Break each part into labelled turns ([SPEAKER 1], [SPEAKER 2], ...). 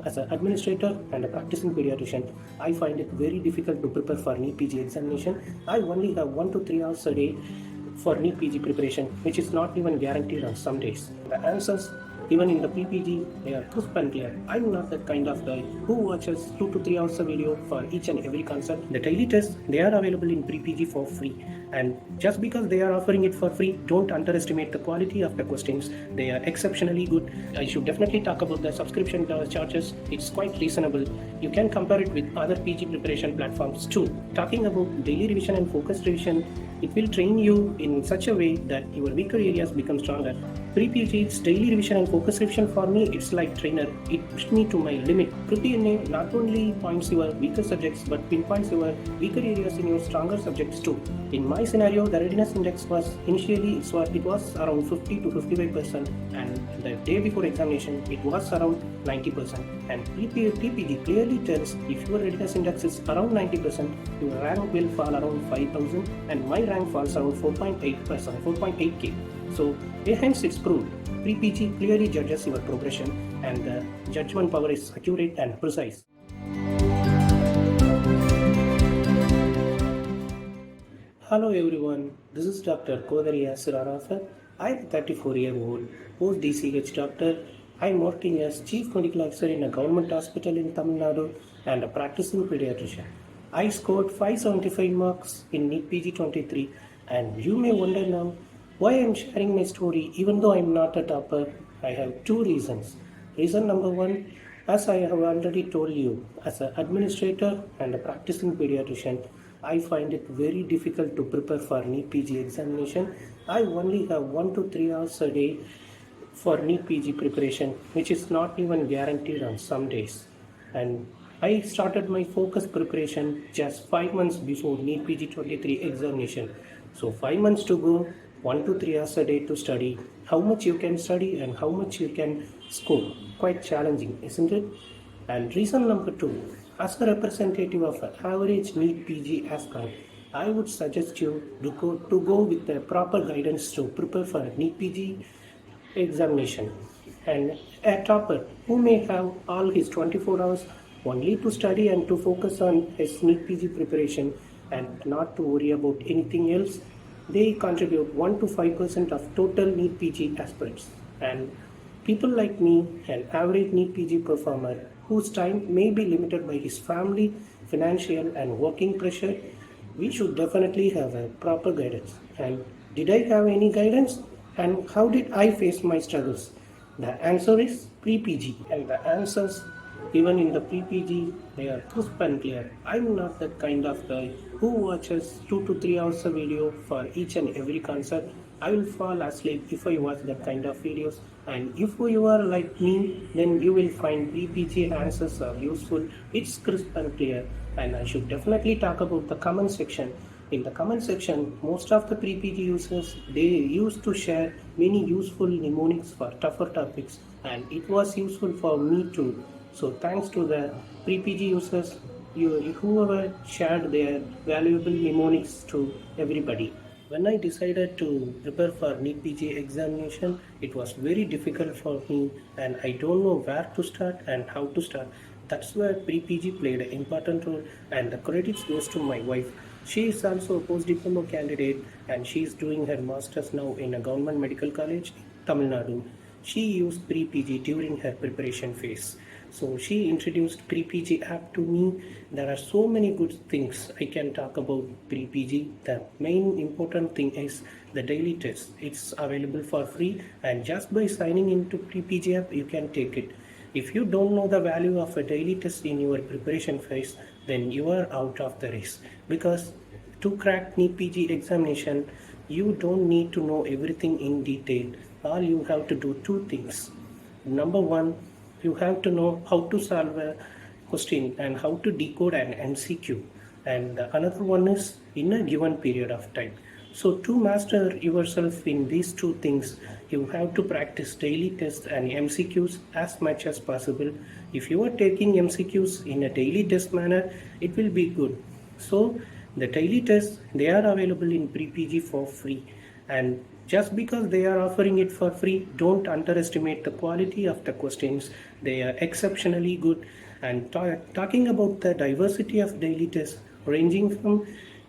[SPEAKER 1] As an administrator and a practicing pediatrician, I find it very difficult to prepare for NEET PG examination. I only have 1 to 3 hours a day for NEET PG preparation, which is not even guaranteed on some days. The answers, even in the PPG, they are crisp and clear. I'm not that kind of guy who watches 2 to 3 hours a video for each and every concept. The daily tests, they are available in pre-PG for free. And just because they are offering it for free, don't underestimate the quality of the questions. They are exceptionally good. I should definitely talk about the subscription charges. It's quite reasonable. You can compare it with other PG preparation platforms too. Talking about daily revision and focused revision, it will train you in such a way that your weaker areas become stronger. Pre-PG's daily revision and focus revision for me, it's like trainer. It pushed me to my limit. Pre-PNA not only points your weaker subjects but pinpoints your weaker areas in your stronger subjects too. In my scenario, the readiness index was initially it was around 50 to 55%, and the day before examination it was around 90%. And pre-PG clearly tells if your readiness index is around 90%, your rank will fall around 5,000, and my rank falls around 4.8%, 4.8k. So hence it's proved. Pre-PG clearly judges your progression, and the judgment power is accurate and precise. Hello everyone, this is Dr. Yasir. I am a 34-year-old post-DCH doctor. I am working as Chief Medical Officer in a government hospital in Tamil Nadu and a practicing pediatrician. I scored 575 marks in NEET PG 23, and you may wonder now why I am sharing my story even though I am not a topper. I have two reasons. Reason number one, as I have already told you, as an administrator and a practicing pediatrician, I find it very difficult to prepare for NEET PG examination. I only have 1 to 3 hours a day for NEET PG preparation, which is not even guaranteed on some days. And I started my focus preparation just 5 months before NEET PG 23 examination. So 5 months to go, 1 to 3 hours a day to study. How much you can study and how much you can score. Quite challenging, isn't it? And reason number two, as a representative of an average NEET PG aspirant, I would suggest you to go with the proper guidance to prepare for a NEET PG examination. And a topper who may have all his 24 hours only to study and to focus on his NEET PG preparation and not to worry about anything else, they contribute 1 to 5% of total NEET PG aspirants. And people like me, an average NEET PG performer whose time may be limited by his family, financial and working pressure, we should definitely have a proper guidance. And did I have any guidance? And how did I face my struggles? The answer is pre-PG, and the answers even in the pre-PG, they are crisp and clear. I'm not that kind of guy who watches 2 to 3 hours of video for each and every concept. I will fall asleep if I watch that kind of videos. And if you are like me, then you will find pre-PG answers are useful. It's crisp and clear. And I should definitely talk about the comment section. In the comment section, most of the pre-PG users, they used to share many useful mnemonics for tougher topics, and it was useful for me too. So thanks to the pre-PG users, whoever shared their valuable mnemonics to everybody. When I decided to prepare for NEET PG examination, it was very difficult for me, and I don't know where to start and how to start. That's where pre-PG played an important role, and the credits goes to my wife. She is also a post-diploma candidate, and she is doing her masters now in a government medical college in Tamil Nadu. She used pre-PG during her preparation phase. So she introduced pre-PG app to me. There are so many good things I can talk about pre-PG. The main important thing is the daily test. It's available for free, and just by signing into pre-PG app, you can take it. If you don't know the value of a daily test in your preparation phase, then you are out of the race. Because to crack NEET PG examination, you don't need to know everything in detail. All you have to do two things. Number one, you have to know how to solve a question and how to decode an MCQ. And another one is in a given period of time. So to master yourself in these two things, you have to practice daily tests and MCQs as much as possible. If you are taking MCQs in a daily test manner, it will be good. So the daily tests, they are available in pre-PG for free. And Just because they are offering it for free, don't underestimate the quality of the questions. They are exceptionally good. And talking about the diversity of daily tests, ranging from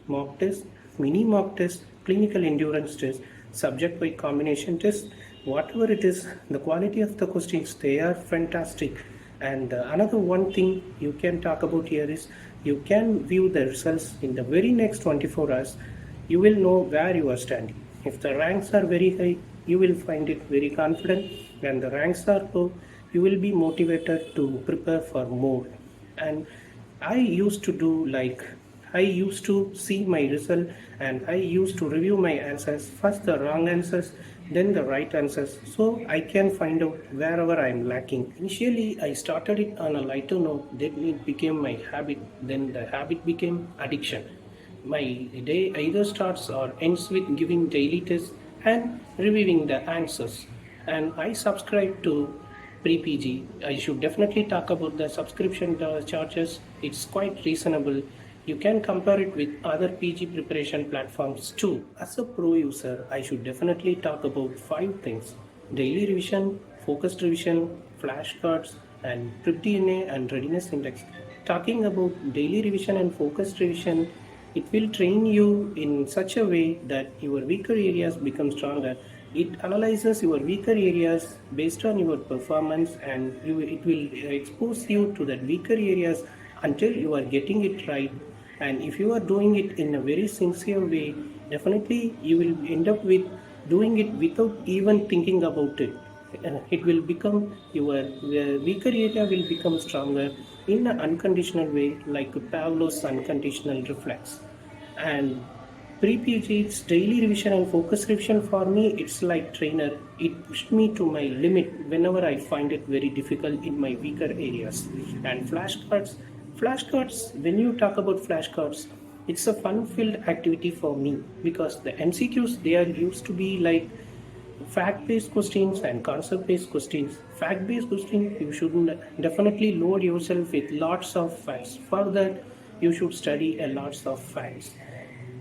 [SPEAKER 1] mock tests, mini mock tests, clinical endurance tests, subject by combination tests, whatever it is, the quality of the questions, they are fantastic. And another one thing you can talk about here is you can view the results in the very next 24 hours. You will know where you are standing. If the ranks are very high, you will find it very confident. When the ranks are low, you will be motivated to prepare for more. And I used to do like I used to see my result and I used to review my answers, first the wrong answers, then the right answers, so I can find out wherever I am lacking. Initially, I started it on a lighter note, then it became my habit, then the habit became addiction. My day either starts or ends with giving daily tests and reviewing the answers. And I subscribe to pre-PG. I should definitely talk about the subscription charges. It's quite reasonable. You can compare it with other PG preparation platforms too. As a pro user, I should definitely talk about 5 things: daily revision, focused revision, flashcards, and PrepDNA and readiness index. Talking about daily revision and focused revision, it will train you in such a way that your weaker areas become stronger. It analyzes your weaker areas based on your performance, and it will expose you to that weaker areas until you are getting it right. And if you are doing it in a very sincere way, definitely you will end up with doing it without even thinking about it. It will become your weaker area will become stronger in an unconditional way, like Pavlov's unconditional reflex. And pre-PG's daily revision and focus revision for me, it's like trainer. It pushed me to my limit whenever I find it very difficult in my weaker areas. And flashcards, when you talk about flashcards, it's a fun-filled activity for me because the MCQs, they are used to be like fact-based questions and concept-based questions. Fact-based questions, you should definitely load yourself with lots of facts. For that, you should study a lots of facts.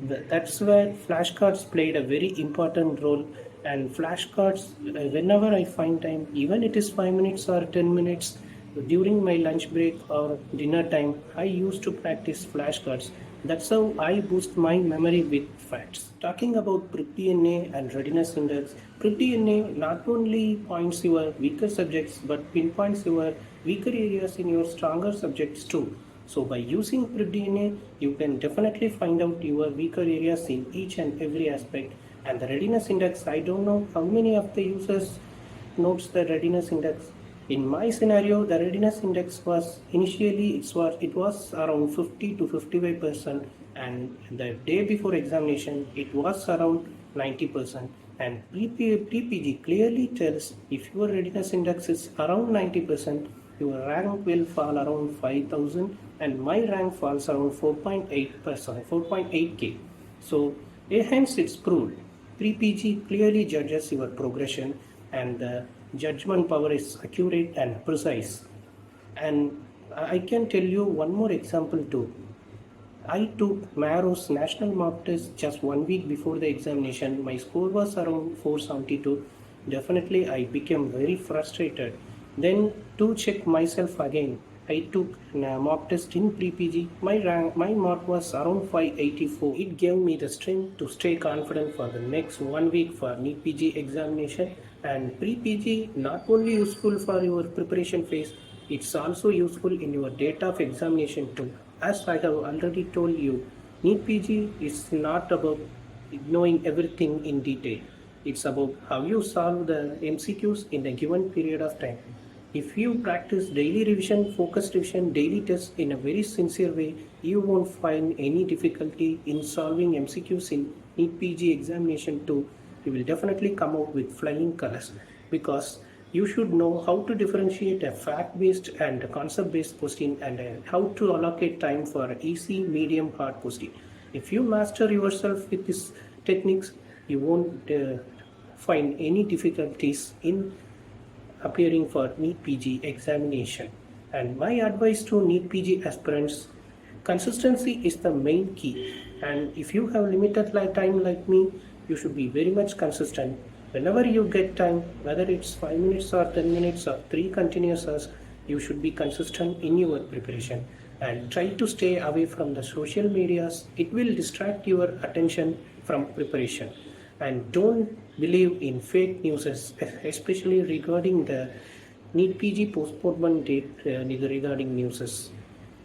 [SPEAKER 1] That's where flashcards played a very important role. And flashcards, whenever I find time, even it is 5 minutes or 10 minutes during my lunch break or dinner time, I used to practice flashcards. That's how I boost my memory with facts. Talking about PrepDNA and readiness index, PrepDNA not only points your weaker subjects but pinpoints your weaker areas in your stronger subjects too. So by using PrepDNA, you can definitely find out your weaker areas in each and every aspect. And the readiness index, I don't know how many of the users notes the readiness index. In my scenario, the readiness index was initially it was around 50 to 55%, and the day before examination it was around 90%. And pre-PG clearly tells if your readiness index is around 90%, your rank will fall around 5,000, and my rank falls around 4.8%, 4.8k. So hence it's proved. Pre-PG clearly judges your progression, and the judgment power is accurate and precise. And I can tell you one more example too. I took Marrow's national mock test just 1 week before the examination. My score was around 472. Definitely I became very frustrated. Then to check myself again, I took a mock test in pre-PG. My mark was around 584. It gave me the strength to stay confident for the next 1 week for NEET PG examination. And pre-PG not only useful for your preparation phase, it's also useful in your date of examination too. As I have already told you, NEET PG is not about knowing everything in detail. It's about how you solve the MCQs in a given period of time. If you practice daily revision, focused revision, daily tests in a very sincere way, you won't find any difficulty in solving MCQs in NEET PG examination too. You will definitely come out with flying colors, because you should know how to differentiate a fact-based and a concept-based question, and how to allocate time for easy, medium, hard question. If you master yourself with these techniques, you won't find any difficulties in appearing for NEET PG examination. And my advice to NEET PG aspirants: consistency is the main key. And if you have limited time like me, you should be very much consistent. Whenever you get time, whether it's 5 minutes or 10 minutes or 3 continuous hours, you should be consistent in your preparation and try to stay away from the social medias. It will distract your attention from preparation. And don't believe in fake news, especially regarding the NEET PG postponement date regarding news.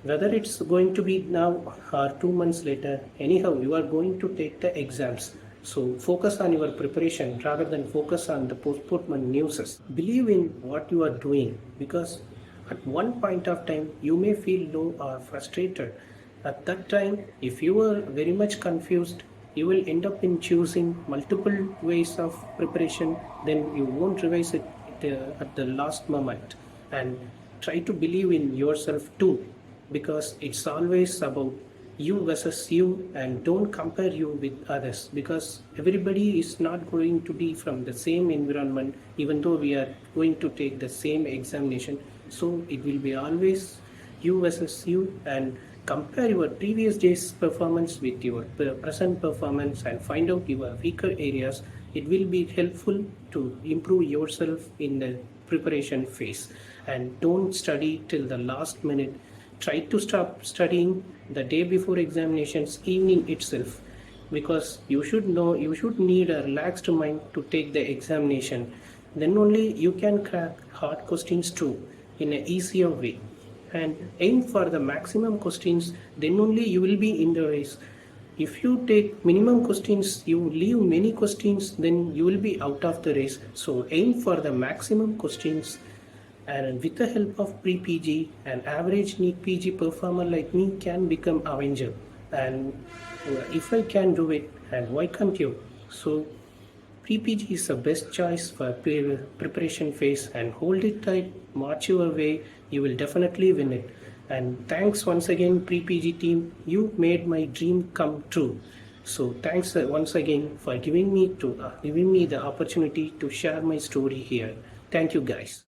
[SPEAKER 1] Whether it's going to be now or 2 months later, anyhow, you are going to take the exams. So focus on your preparation rather than focus on the postponement news. Believe in what you are doing, because at one point of time you may feel low or frustrated. At that time, if you are very much confused, you will end up in choosing multiple ways of preparation. Then you won't revise it at the last moment. And try to believe in yourself too, because it's always about you versus you, and don't compare you with others, because everybody is not going to be from the same environment even though we are going to take the same examination. So it will be always you versus you, and compare your previous day's performance with your present performance and find out your weaker areas. It will be helpful to improve yourself in the preparation phase. And don't study till the last minute. Try to stop studying the day before examinations evening itself, because you should need a relaxed mind to take the examination. Then only you can crack hard questions too in an easier way. And aim for the maximum questions, then only you will be in the race. If you take minimum questions, you leave many questions, then you will be out of the race. So aim for the maximum questions. And with the help of pre-PG, an average NEET PG performer like me can become Avenger. And if I can do it, and why can't you? So pre-PG is the best choice for preparation phase, and hold it tight, march your way, you will definitely win it. And thanks once again, pre-PG team, you made my dream come true. So thanks once again for giving me the opportunity to share my story here. Thank you guys.